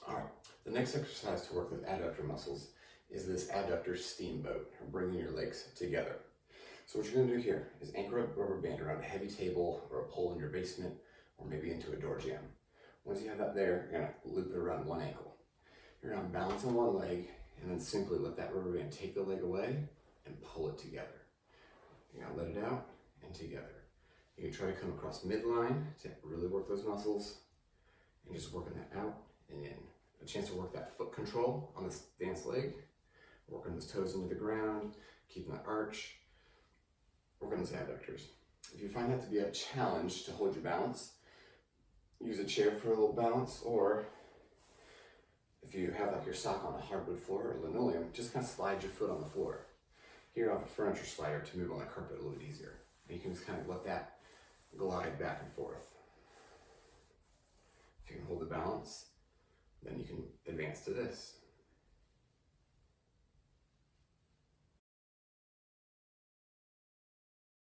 All right, the next exercise to work with adductor muscles is this ADDuctor Steamboat, or bringing your legs together. So what you're going to do here is anchor a rubber band around a heavy table or a pole in your basement, or maybe into a door jamb. Once you have that there, you're going to loop it around one ankle. You're going to balance on one leg, and then simply let that rubber band take the leg away and pull it together. You're going to let it out and together. You can try to come across midline to really work those muscles, and just working that out and in. A chance to work that foot control on this dance leg, working those toes into the ground, keeping that arch, working those adductors. If you find that to be a challenge to hold your balance, use a chair for a little balance, or if you have like your sock on a hardwood floor or linoleum, just kind of slide your foot on the floor. Here I have a furniture slider to move on the carpet a little bit easier. And you can just kind of let that glide back and forth. If you can hold the balance, then you can advance to this.